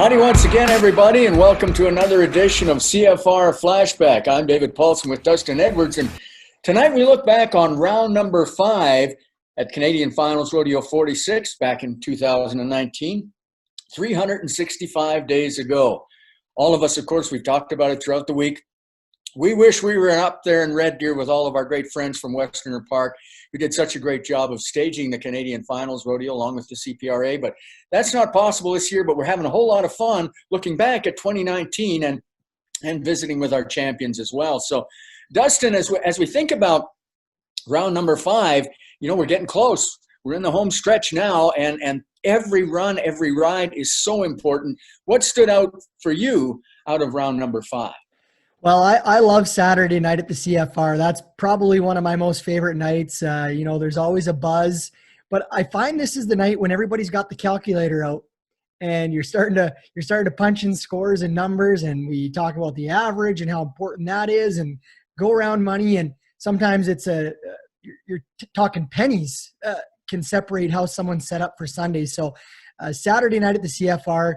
Howdy once again, everybody, and welcome to another edition of CFR Flashback. I'm David Poulsen with Dustin Edwards, and tonight we look back on round number 5 at Canadian Finals Rodeo 46 back in 2019, 365 days ago. All of us, of course, we've talked about it throughout the week. We wish we were up there in Red Deer with all of our great friends from Westerner Park who did such a great job of staging the Canadian Finals Rodeo along with the CPRA, but that's not possible this year. But we're having a whole lot of fun looking back at 2019 and visiting with our champions as well. So, Dustin, as we think about round number 5, we're getting close. We're in the home stretch now, and every run, every ride is so important. What stood out for you out of round number 5? Well, I love Saturday night at the CFR. That's probably one of my most favorite nights. There's always a buzz, but I find this is the night when everybody's got the calculator out and you're starting to punch in scores and numbers, and we talk about the average and how important that is, and go around money. And sometimes it's you're talking pennies can separate how someone's set up for Sunday. So Saturday night at the CFR.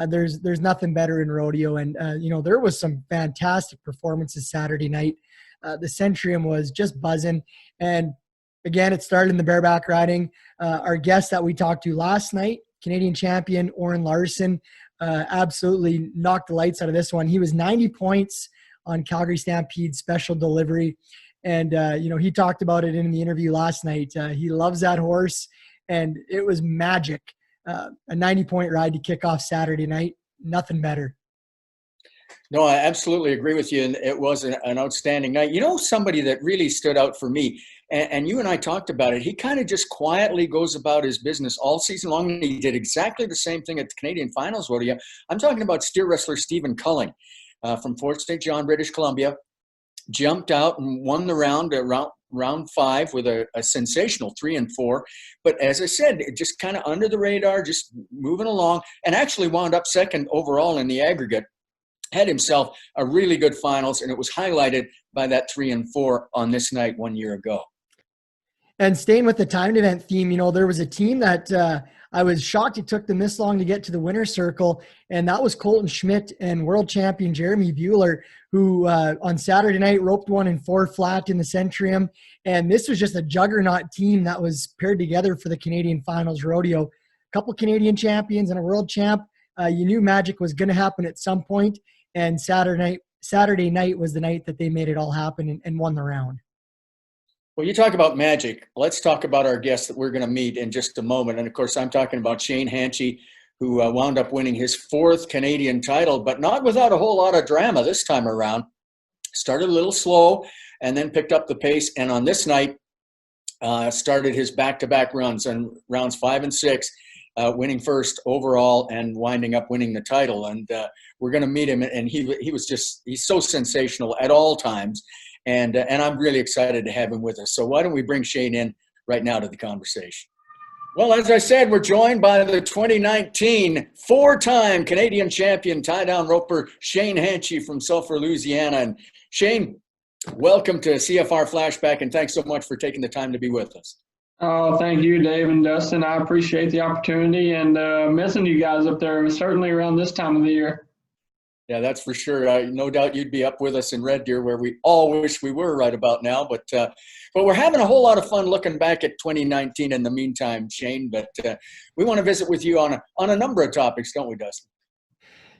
There's nothing better in rodeo. And, there was some fantastic performances Saturday night. The Centrium was just buzzing. And again, it started in the bareback riding. Our guest that we talked to last night, Canadian champion Orrin Larson, absolutely knocked the lights out of this one. He was 90 points on Calgary Stampede special delivery. And, he talked about it in the interview last night. He loves that horse, and it was magic. A 90-point ride to kick off Saturday night. Nothing better. No, I absolutely agree with you. And it was an outstanding night. Somebody that really stood out for me, and you and I talked about it, he kind of just quietly goes about his business all season long. And he did exactly the same thing at the Canadian Finals Rodeo. I'm talking about steer wrestler Stephen Culling from Fort St. John, British Columbia. Jumped out and won the round 5 with a sensational 3 and 4. But as I said, just kind of under the radar, just moving along, and actually wound up second overall in the aggregate. Had himself a really good finals, and it was highlighted by that 3 and 4 on this night 1 year ago. And staying with the timed event theme, there was a team that I was shocked it took them this long to get to the winner's circle, and that was Colton Schmidt and world champion Jeremy Bueller, who on Saturday night roped 1 and 4 flat in the Centrium. And this was just a juggernaut team that was paired together for the Canadian Finals Rodeo. A couple Canadian champions and a world champ. You knew magic was going to happen at some point, and Saturday night was the night that they made it all happen and won the round. Well, you talk about magic. Let's talk about our guest that we're going to meet in just a moment. And, of course, I'm talking about Shane Hancehy, who wound up winning his 4th Canadian title, but not without a whole lot of drama this time around. Started a little slow and then picked up the pace. And on this night, started his back-to-back runs on rounds 5 and 6, winning first overall and winding up winning the title. And we're going to meet him. And he's so sensational at all times. And I'm really excited to have him with us. So why don't we bring Shane in right now to the conversation? Well, as I said, we're joined by the 2019 4-time Canadian champion tie-down roper Shane Hancehy from Sulphur, Louisiana. And Shane, welcome to CFR Flashback, and thanks so much for taking the time to be with us. Oh, thank you, Dave and Dustin. I appreciate the opportunity, and missing you guys up there, certainly around this time of the year. Yeah, that's for sure. No doubt you'd be up with us in Red Deer, where we all wish we were right about now. But we're having a whole lot of fun looking back at 2019 in the meantime, Shane. But we want to visit with you on a number of topics, don't we, Dustin?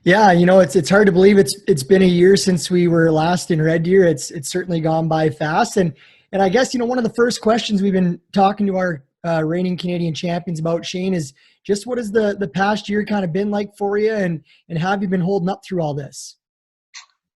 Yeah, it's hard to believe it's been a year since we were last in Red Deer. It's certainly gone by fast. And I guess, one of the first questions we've been talking to our reigning Canadian champions about, Shane, is just what has the past year kind of been like for you, and how have you been holding up through all this?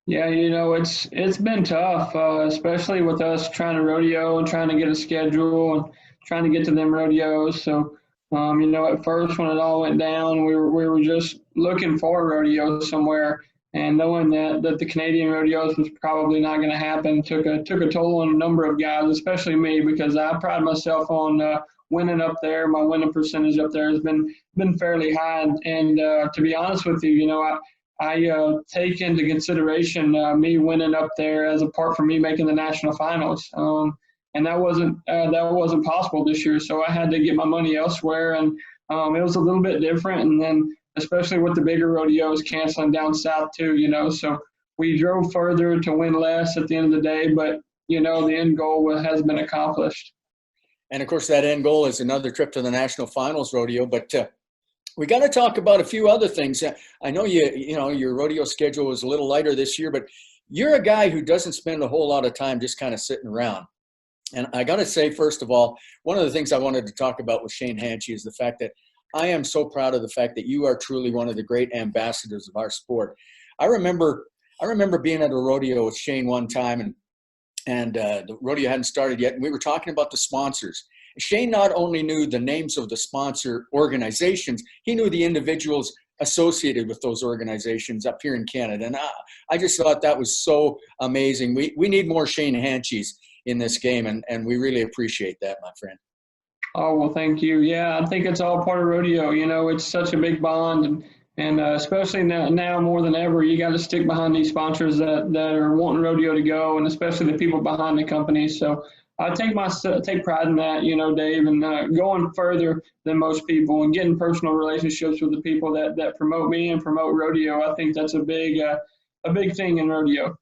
Yeah, it's been tough, especially with us trying to rodeo and trying to get a schedule and trying to get to them rodeos. So, at first when it all went down, we were just looking for a rodeo somewhere, and knowing that the Canadian rodeos was probably not going to happen took a toll on a number of guys, especially me, because I pride myself on winning up there. My winning percentage up there has been fairly high, and to be honest with you, I take into consideration me winning up there as apart from me making the national finals. And that wasn't possible this year. So I had to get my money elsewhere, and it was a little bit different. And then especially with the bigger rodeos canceling down south too, so we drove further to win less at the end of the day, but, the end goal has been accomplished. And of course, that end goal is another trip to the national finals rodeo, but we got to talk about a few other things. I know your rodeo schedule was a little lighter this year, but you're a guy who doesn't spend a whole lot of time just kind of sitting around. And I got to say, first of all, one of the things I wanted to talk about with Shane Hancehy is the fact that I am so proud of the fact that you are truly one of the great ambassadors of our sport. I remember being at a rodeo with Shane one time, and the rodeo hadn't started yet, and we were talking about the sponsors. Shane not only knew the names of the sponsor organizations, he knew the individuals associated with those organizations up here in Canada. And I just thought that was so amazing. We need more Shane Hanchys in this game, and we really appreciate that, my friend. Oh, well, thank you. Yeah, I think it's all part of rodeo. It's such a big bond, and especially now more than ever, you got to stick behind these sponsors that are wanting rodeo to go, and especially the people behind the company. So I take pride in that, Dave, and going further than most people and getting personal relationships with the people that promote me and promote rodeo. I think that's a big thing in rodeo.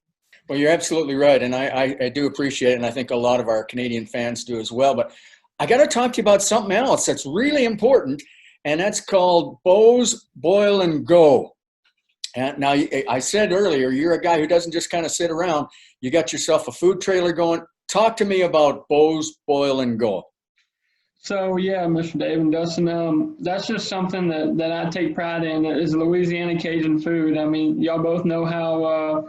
Well, you're absolutely right, and I do appreciate it, and I think a lot of our Canadian fans do as well. But I got to talk to you about something else that's really important, and that's called Bose Boil and Go. And now, I said earlier, you're a guy who doesn't just kind of sit around. You got yourself a food trailer going. Talk to me about Bose Boil and Go. So, yeah, Mr. Dave and Dustin, that's just something that I take pride in, is Louisiana Cajun food. I mean, y'all both know how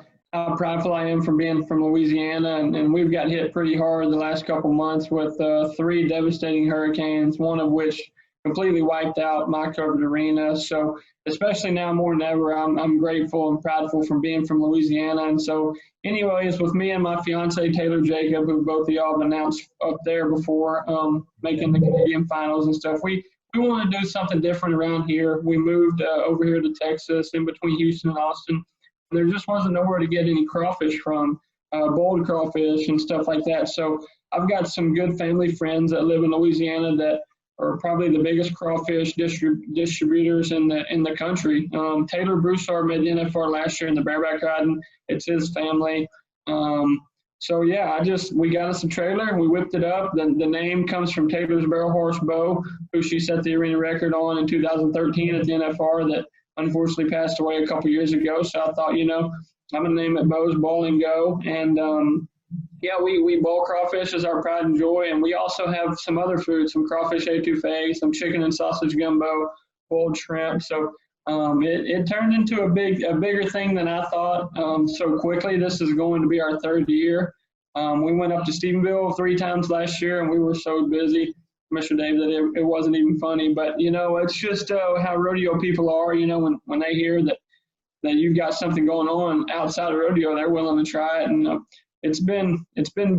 prideful I am from being from Louisiana, and we've got hit pretty hard the last couple months with 3 devastating hurricanes, one of which completely wiped out my covered arena. So especially now more than ever, I'm grateful and prideful from being from Louisiana. And so anyways, with me and my fiance, Taylor Jacob, who both of y'all have announced up there before, making the Canadian finals and stuff, we want to do something different around here. We moved over here to Texas in between Houston and Austin. There just wasn't nowhere to get any crawfish from, boiled crawfish and stuff like that. So I've got some good family friends that live in Louisiana that are probably the biggest crawfish distributors in the country. Taylor Broussard made the NFR last year in the bareback riding. It's his family. So yeah, we got us a trailer. We whipped it up. The name comes from Taylor's barrel horse Bo, who she set the arena record on in 2013 at the NFR that unfortunately passed away a couple years ago. So I thought, I'm going to name it Bose Boil and Go. And yeah, we boil crawfish as our pride and joy. And we also have some other food, some crawfish etouffee, some chicken and sausage gumbo, boiled shrimp. So it turned into a bigger thing than I thought so quickly. This is going to be our 3rd year. We went up to Stephenville 3 times last year, and we were so busy, Mr. Dave, that it wasn't even funny. But, it's just how rodeo people are, when they hear that you've got something going on outside of rodeo, they're willing to try it. And it's been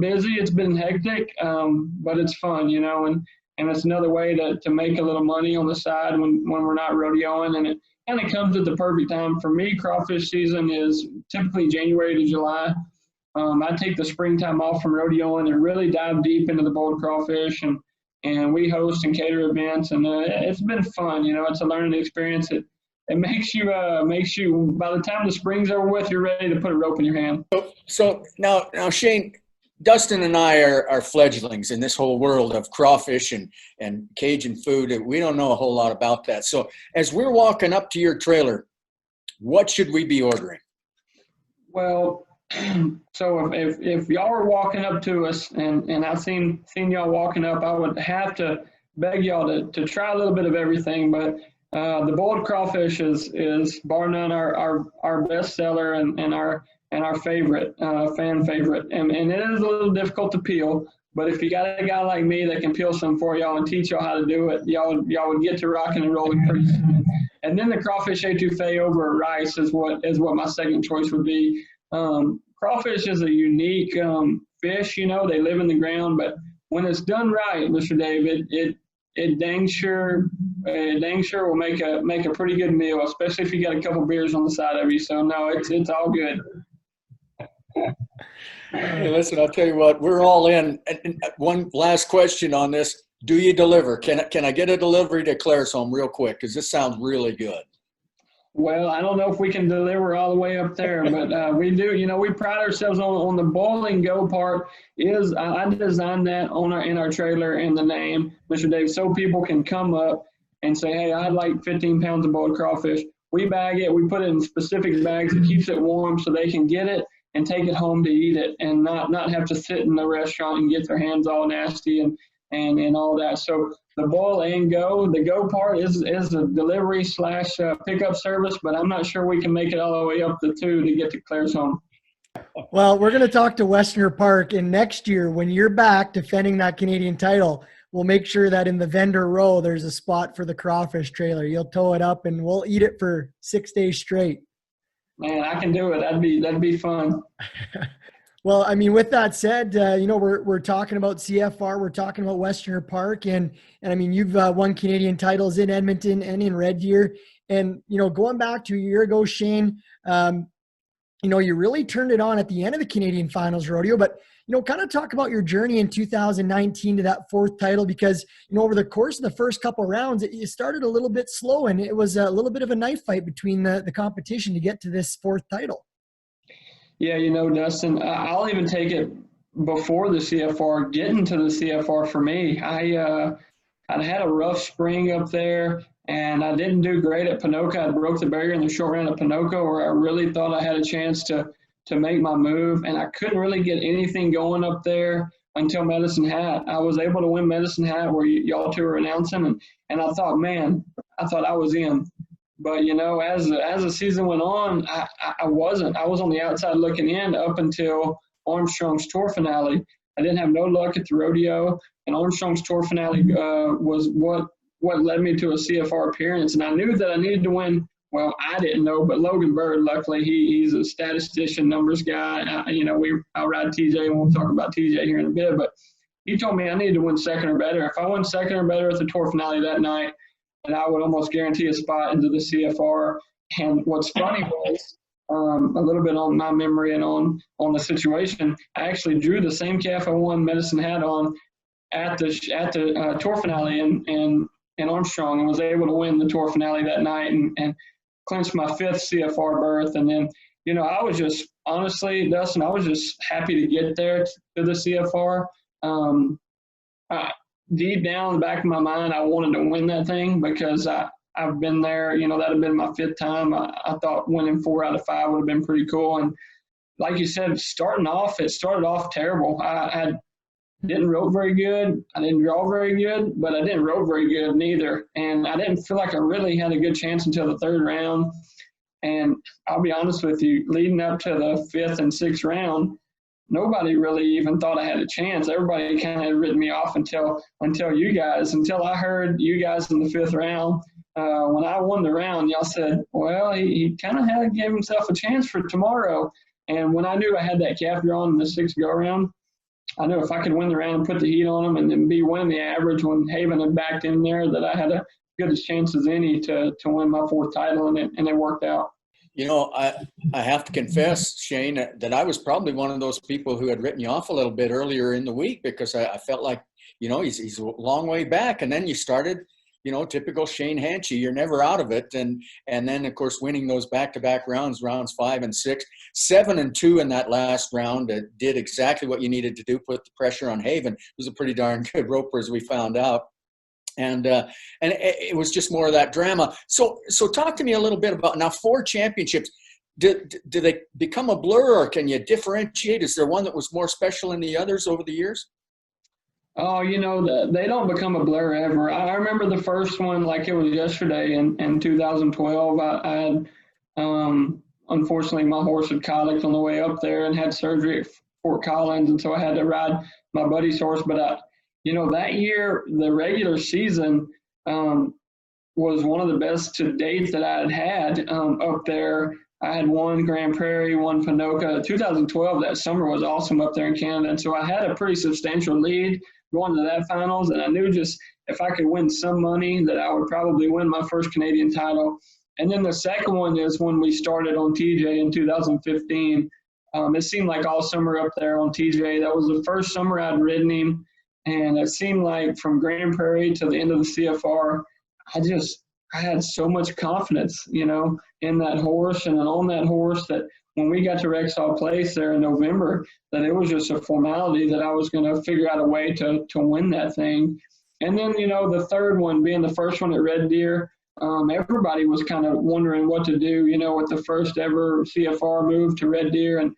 busy, it's been hectic, but it's fun, and it's another way to make a little money on the side when we're not rodeoing. And it kind of comes at the perfect time. For me, crawfish season is typically January to July. I take the springtime off from rodeoing and really dive deep into the boiled crawfish, and we host and cater events, and it's been fun. It's a learning experience. It makes you by the time the spring's over with, you're ready to put a rope in your hand. So now Shane, Dustin and I are fledglings in this whole world of crawfish and Cajun food. We don't know a whole lot about that. So as we're walking up to your trailer, what should we be ordering? Well, so if y'all are walking up to us, and I've seen y'all walking up, I would have to beg y'all to try a little bit of everything. But the boiled crawfish is bar none our best seller and our favorite, fan favorite. And it is a little difficult to peel, but if you got a guy like me that can peel some for y'all and teach y'all how to do it, y'all would get to rocking and rolling pretty soon. And then the crawfish etouffee over rice is what my second choice would be. Crawfish is a unique fish, they live in the ground, but when it's done right, Mr. David, it dang sure will make a pretty good meal, especially if you got a couple beers on the side of you. So no, it's all good. Hey, listen, I'll tell you what, we're all in. And one last question on this: do you deliver? Can I get a delivery to Claire's home real quick? Because this sounds really good. Well, I don't know if we can deliver all the way up there, but we do. You know, we pride ourselves on the boil and go part. I designed that in our trailer and the name, Mr. Dave, so people can come up and say, hey, I'd like 15 pounds of boiled crawfish. We bag it. We put it in specific bags. It keeps it warm so they can get it and take it home to eat it, and not have to sit in the restaurant and get their hands all nasty and all that. So the boil and go, the go part is a delivery / pickup service, but I'm not sure we can make it all the way up the 2 to get to Claire's home. Well, we're going to talk to Westerner Park, and next year when you're back defending that Canadian title, we'll make sure that in the vendor row there's a spot for the crawfish trailer. You'll tow it up and we'll eat it for 6 days straight. Man, I can do it. That'd be fun. Well, I mean, with that said, you know, we're talking about CFR, we're talking about Westerner Park, and I mean, you've won Canadian titles in Edmonton and in Red Deer, and you know, going back to a year ago, Shane, you know, you really turned it on at the end of the Canadian Finals rodeo, but you know, kind of talk about your journey in 2019 to that 4th title, because you know, over the course of the first couple of rounds, it started a little bit slow, and it was a little bit of a knife fight between the competition to get to this 4th title. Yeah, you know, Dustin, I'll even take it before the CFR, getting to the CFR for me. I'd had a rough spring up there, and I didn't do great at Ponoka. I broke the barrier in the short round of Ponoka, where I really thought I had a chance to make my move, and I couldn't really get anything going up there until Medicine Hat. I was able to win Medicine Hat, where y'all two were announcing, and I thought, man, I thought I was in. But, you know, as the season went on, I wasn't. I was on the outside looking in up until Armstrong's tour finale. I didn't have no luck at the rodeo, and Armstrong's tour finale was what led me to a CFR appearance. And I knew that I needed to win. Well, I didn't know, but Logan Bird, luckily, he's a statistician, numbers guy. You know, I'll ride TJ, and we'll talk about TJ here in a bit. But he told me I needed to win 2nd or better. If I won 2nd or better at the tour finale that night, and I would almost guarantee a spot into the CFR. And what's funny was, a little bit on my memory and on the situation, I actually drew the same calf I won Medicine Hat on at the tour finale in Armstrong, and was able to win the tour finale that night and clinch my 5th CFR berth. And then, you know, I was just, honestly, Dustin, I was just happy to get there to the CFR. Deep down in the back of my mind, I wanted to win that thing, because I've been there. You know, that had been my 5th time. I thought winning 4 out of 5 would have been pretty cool. And like you said, it started off terrible. I didn't rope very good. I didn't draw very good, but I didn't rope very good neither. And I didn't feel like I really had a good chance until the 3rd round. And I'll be honest with you, leading up to the 5th and 6th round, nobody really even thought I had a chance. Everybody kind of had written me off until I heard you guys in the 5th round. When I won the round, y'all said, well, he kind of gave himself a chance for tomorrow. And when I knew I had that calf drawn in the 6th go-around, I knew if I could win the round and put the heat on him and then be winning the average when Haven had backed in there, that I had a good as chance as any to win my 4th title, and it worked out. You know, I have to confess, Shane, that I was probably one of those people who had written you off a little bit earlier in the week, because I felt like, you know, he's a long way back. And then you started, you know, typical Shane Hancehy, you're never out of it. And then, of course, winning those back-to-back rounds 5 and 6, 7 and 2 in that last round, did exactly what you needed to do, put the pressure on Haven, who was a pretty darn good roper, as we found out. And it was just more of that drama. So talk to me a little bit about, now 4 championships. Do they become a blur, or can you differentiate? Is there one that was more special than the others over the years? Oh, you know, they don't become a blur ever. I remember the first one like it was yesterday in 2012. I had, unfortunately, my horse had colicked on the way up there and had surgery at Fort Collins, and so I had to ride my buddy's horse. But you know, that year, the regular season was one of the best to date that I had up there. I had won Grand Prairie, won Ponoka. 2012, that summer, was awesome up there in Canada. And so I had a pretty substantial lead going to that finals. And I knew just if I could win some money that I would probably win my first Canadian title. And then the second one is when we started on TJ in 2015. It seemed like all summer up there on TJ. That was the first summer I'd ridden him. And it seemed like from Grand Prairie to the end of the CFR, I had so much confidence, in that horse and on that horse, that when we got to Rexall Place there in November, that it was just a formality that I was going to figure out a way to win that thing. And then, the third one being the first one at Red Deer, everybody was kind of wondering what to do, with the first ever CFR move to Red Deer. And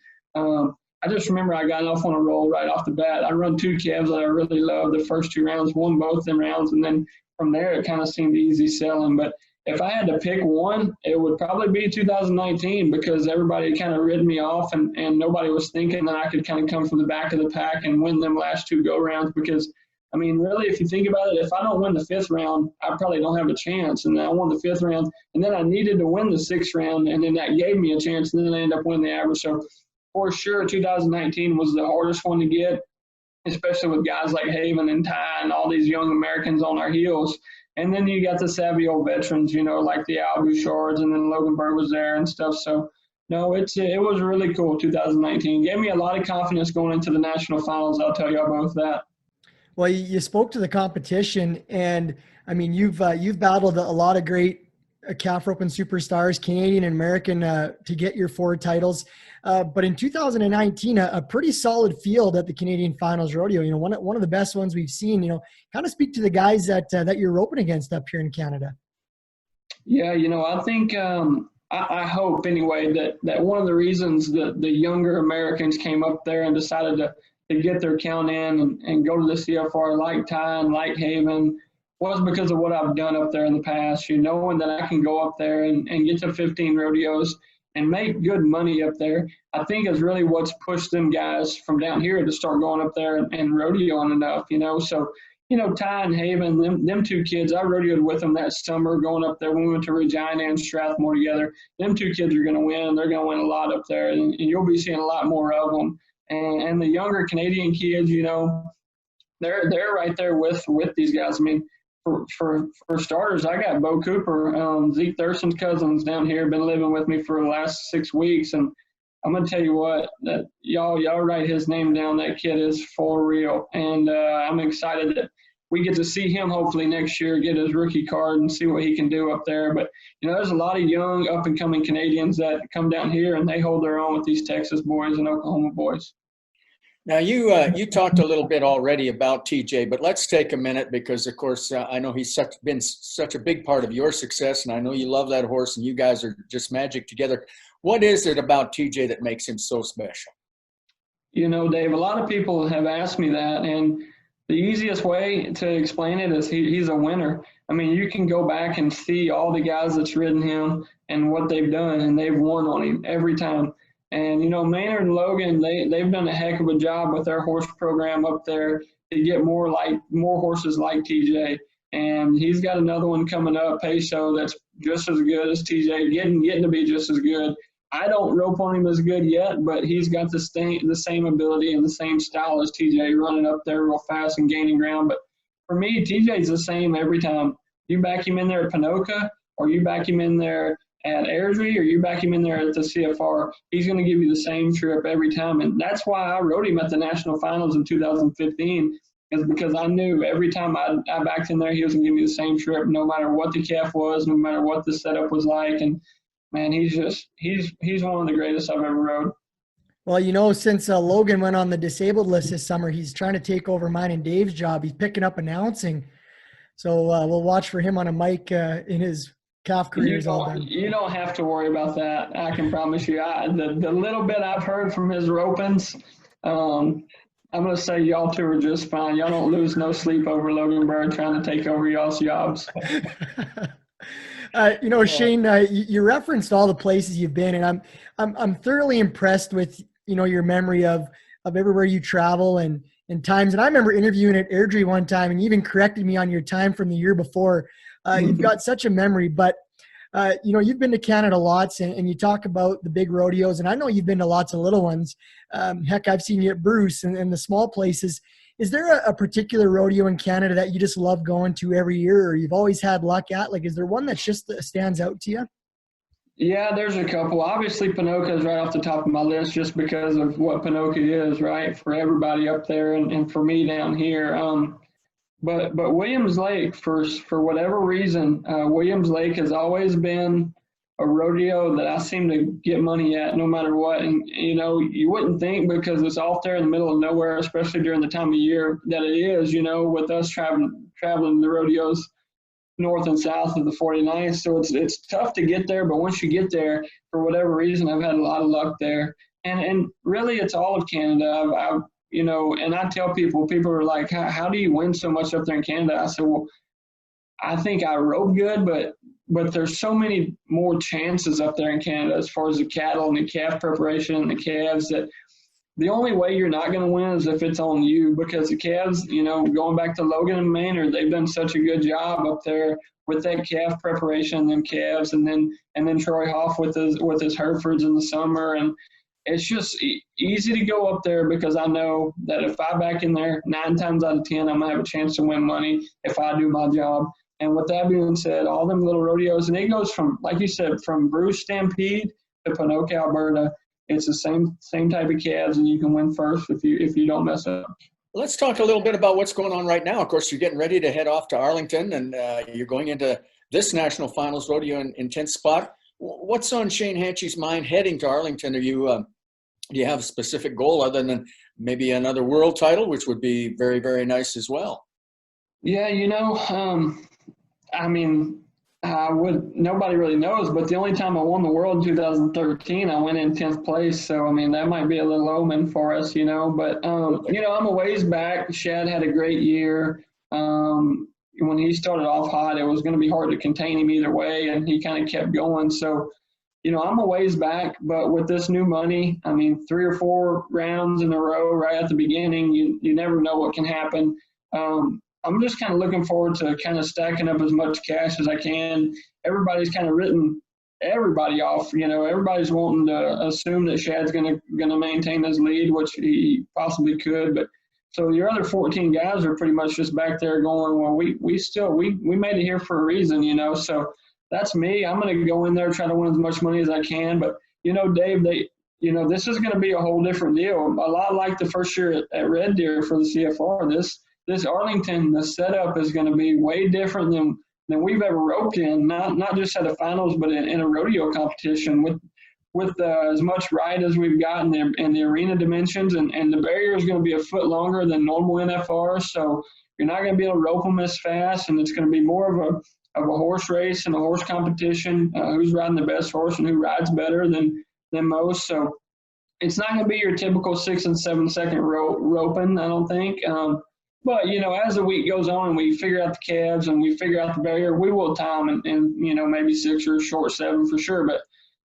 I just remember I got off on a roll right off the bat. I run 2 calves that I really loved the first 2 rounds, won both them rounds, and then from there it kind of seemed easy selling. But if I had to pick one, it would probably be 2019, because everybody kind of rid me off, and nobody was thinking that I could kind of come from the back of the pack and win them last 2 go-rounds. Because, I mean, really, if you think about it, if I don't win the 5th round, I probably don't have a chance. And then I won the 5th round, and then I needed to win the 6th round, and then that gave me a chance, and then I ended up winning the average. So for sure, 2019 was the hardest one to get, especially with guys like Haven and Ty and all these young Americans on our heels. And then you got the savvy old veterans, like the Al Bouchards, and then Logan Bird was there and stuff. So, no, it was really cool, 2019. Gave me a lot of confidence going into the national finals, I'll tell y'all both that. Well, you spoke to the competition, and, I mean, you've battled a lot of great calf roping superstars, Canadian and American, to get your 4 titles. But in 2019, a pretty solid field at the Canadian Finals Rodeo. One of the best ones we've seen. Kind of speak to the guys that you're roping against up here in Canada. Yeah, I think I hope anyway that one of the reasons that the younger Americans came up there and decided to get their count in and go to the CFR like Ty and like Haven was because of what I've done up there in the past. Knowing that I can go up there and get to 15 rodeos and make good money up there, I think is really what's pushed them guys from down here to start going up there and rodeoing enough, So, Ty and Haven, them 2 kids, I rodeoed with them that summer going up there when we went to Regina and Strathmore together. Them 2 kids are going to win. They're going to win a lot up there, and you'll be seeing a lot more of them. And the younger Canadian kids, they're right there with these guys. I mean, for starters, I got Bo Cooper, Zeke Thurston's cousins down here, been living with me for the last 6 weeks, and I'm gonna tell you what, that y'all write his name down. That kid is for real, and I'm excited that we get to see him hopefully next year, get his rookie card and see what he can do up there. But there's a lot of young up and coming Canadians that come down here and they hold their own with these Texas boys and Oklahoma boys. Now, you talked a little bit already about TJ, but let's take a minute because, of course, I know he's been such a big part of your success, and I know you love that horse, and you guys are just magic together. What is it about TJ that makes him so special? Dave, a lot of people have asked me that, and the easiest way to explain it is he's a winner. I mean, you can go back and see all the guys that's ridden him and what they've done, and they've won on him every time. And, Maynard and Logan, they've done a heck of a job with their horse program up there to get more horses like TJ. And he's got another one coming up, Peso, that's just as good as TJ, getting to be just as good. I don't rope on him as good yet, but he's got the same ability and the same style as TJ, running up there real fast and gaining ground. But for me, TJ's the same every time. You back him in there at Pinoca, or you back him in there at Airdrie, or you back him in there at the CFR, he's going to give you the same trip every time. And that's why I rode him at the national finals in 2015, is because I knew every time I backed in there, he was going to give me the same trip, no matter what the calf was, no matter what the setup was like. And man, he's one of the greatest I've ever rode. Well, since Logan went on the disabled list this summer, he's trying to take over mine and Dave's job. He's picking up announcing. So we'll watch for him on a mic in his calf careers all done. You don't have to worry about that. I can promise you. The little bit I've heard from his ropings, I'm going to say y'all 2 are just fine. Y'all don't lose no sleep over Logan Bird trying to take over y'all's jobs. Shane, you referenced all the places you've been, and I'm thoroughly impressed with, your memory of everywhere you travel and times. And I remember interviewing at Airdrie one time, and you even corrected me on your time from the year before. You've got such a memory, but you've been to Canada lots, and you talk about the big rodeos, and I know you've been to lots of little ones. Heck, I've seen you at Bruce and the small places. Is there a particular rodeo in Canada that you just love going to every year, or you've always had luck at? Like, is there one that just stands out to you? Yeah, there's a couple. Obviously, Pinoca is right off the top of my list just because of what Pinoca is, right, for everybody up there and for me down here. But Williams Lake, for whatever reason, Williams Lake has always been a rodeo that I seem to get money at no matter what. And, you know, you wouldn't think because it's off there in the middle of nowhere, especially during the time of year that it is, you know, with us traveling the rodeos north and south of the 49th. So it's tough to get there, but once you get there, for whatever reason, I've had a lot of luck there. And really it's all of Canada. I've you know, and I tell people are like, how do you win so much up there in Canada? I said, well, I think I rope good, but there's so many more chances up there in Canada as far as the cattle and the calf preparation and the calves that the only way you're not going to win is if it's on you, because the calves, you know, going back to Logan and Maynard, they've done such a good job up there with that calf preparation and them calves, and then Troy Hoff with his Herefords in the summer. And it's just easy to go up there because I know that if I back in there 9 times out of 10, I'm going to have a chance to win money if I do my job. And with that being said, all them little rodeos, and it goes from, like you said, from Bruce Stampede to Ponoka, Alberta, it's the same type of calves, and you can win first if you don't mess up. Let's talk a little bit about what's going on right now. Of course, you're getting ready to head off to Arlington, and you're going into this national finals rodeo in 10th spot. What's on Shane Hanchey's mind heading to Arlington? Are you do you have a specific goal other than maybe another world title, which would be very, very nice as well? Yeah, you know, I mean, nobody really knows, but the only time I won the world in 2013, I went in 10th place. So, I mean, that might be a little omen for us, you know. But, you know, I'm a ways back. Shad had a great year. When he started off hot, it was going to be hard to contain him either way, and he kind of kept going. So, you know, I'm a ways back, but with this new money, I mean, 3 or 4 rounds in a row right at the beginning, you never know what can happen. I'm just kind of looking forward to kind of stacking up as much cash as I can. Everybody's kind of written everybody off. You know, everybody's wanting to assume that Shad's gonna maintain his lead, which he possibly could. But so your other 14 guys are pretty much just back there going, well, we made it here for a reason, you know. So that's me. I'm going to go in there, try to win as much money as I can. But, you know, Dave, this is going to be a whole different deal. A lot like the first year at Red Deer for the CFR. This Arlington, the setup is going to be way different than we've ever roped in, not just at the finals, but in a rodeo competition with as much ride as we've got in the arena dimensions. And the barrier is going to be a foot longer than normal NFR. So you're not going to be able to rope them as fast, and it's going to be more of a horse race and a horse competition, who's riding the best horse and who rides better than most. So it's not going to be your typical 6 and 7 second roping, I don't think. But, you know, as the week goes on and we figure out the calves and we figure out the barrier, we will time and you know, maybe 6 or short 7 for sure. But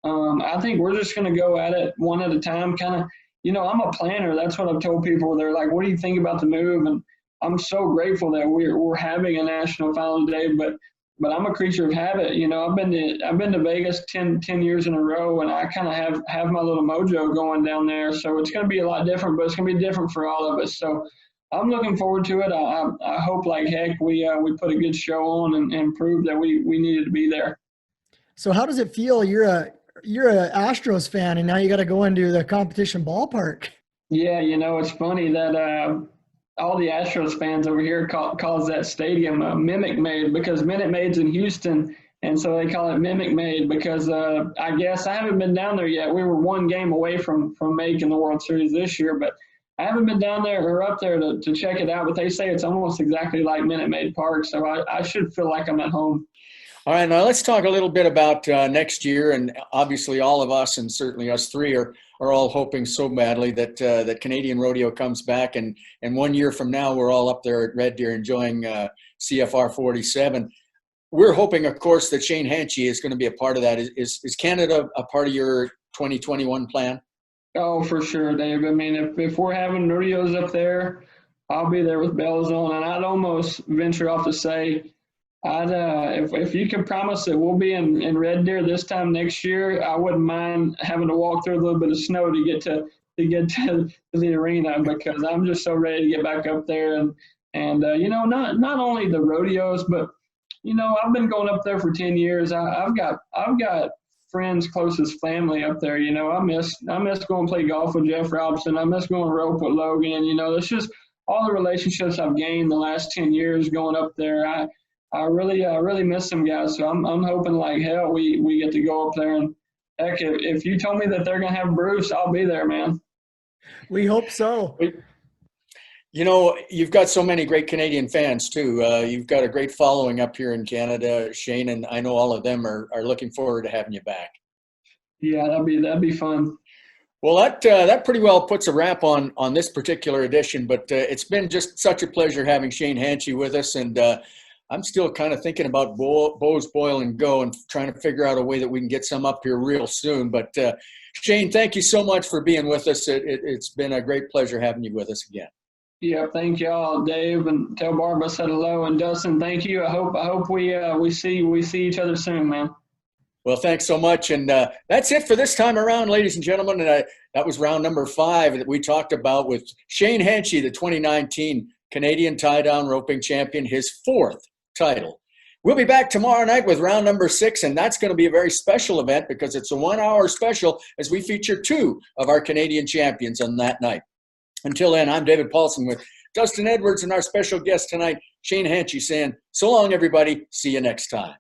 I think we're just going to go at it one at a time, kind of. You know, I'm a planner. That's what I've told people. They're like, what do you think about the move? And I'm so grateful that we're having a national final day, but I'm a creature of habit. You know, I've been to Vegas 10 years in a row, and I kind of have my little mojo going down there. So it's going to be a lot different, but it's going to be different for all of us. So I'm looking forward to it. I hope like heck we put a good show on and prove that we needed to be there. So how does it feel? You're a Astros fan, and now you got to go into the competition ballpark. Yeah, you know, it's funny that all the Astros fans over here calls that stadium Mimic Made, because Minute Maid's in Houston, and so they call it Mimic Made because I guess I haven't been down there yet. We were 1 game away from making the World Series this year, but I haven't been down there or up there to check it out. But they say it's almost exactly like Minute Maid Park, so I should feel like I'm at home. All right, now let's talk a little bit about next year, and obviously all of us, and certainly us three, are all hoping so badly that Canadian rodeo comes back, and 1 year from now we're all up there at Red Deer enjoying CFR 47. We're hoping, of course, that Shane Hancehy is going to be a part of that. Is Canada a part of your 2021 plan? Oh, for sure, Dave. I mean, if we're having rodeos up there, I'll be there with bells on, and I'd almost venture off to say, if you can promise that we'll be in Red Deer this time next year, I wouldn't mind having to walk through a little bit of snow to get to the arena, because I'm just so ready to get back up there and you know, not only the rodeos, but you know, I've been going up there for 10 years. I've got friends, closest family up there. You know, I miss going to play golf with Jeff Robson. I miss going to rope with Logan. You know, it's just all the relationships I've gained the last 10 years going up there. I really miss them guys. So I'm hoping like hell we get to go up there, and heck, if you told me that they're gonna have Bruce, I'll be there, man. We hope so. You know, you've got so many great Canadian fans too. You've got a great following up here in Canada, Shane, and I know all of them are looking forward to having you back. Yeah, that'd be fun. Well, that pretty well puts a wrap on this particular edition. But it's been just such a pleasure having Shane Hancehy with us, and I'm still kind of thinking about Bose Boil and Go and trying to figure out a way that we can get some up here real soon. But Shane, thank you so much for being with us. It's been a great pleasure having you with us again. Yeah, thank y'all, Dave, and tell Barbara I said hello, and Dustin, thank you. I hope we see each other soon, man. Well, thanks so much, and that's it for this time around, ladies and gentlemen. And that was round number 5 that we talked about with Shane Hancehy, the 2019 Canadian tie-down roping champion, his 4th title. We'll be back tomorrow night with round number 6, and that's going to be a very special event because it's a 1-hour special as we feature 2 of our Canadian champions on that night. Until then, I'm David Poulsen with Dustin Edwards and our special guest tonight, Shane Hancehy, saying, so long, everybody. See you next time.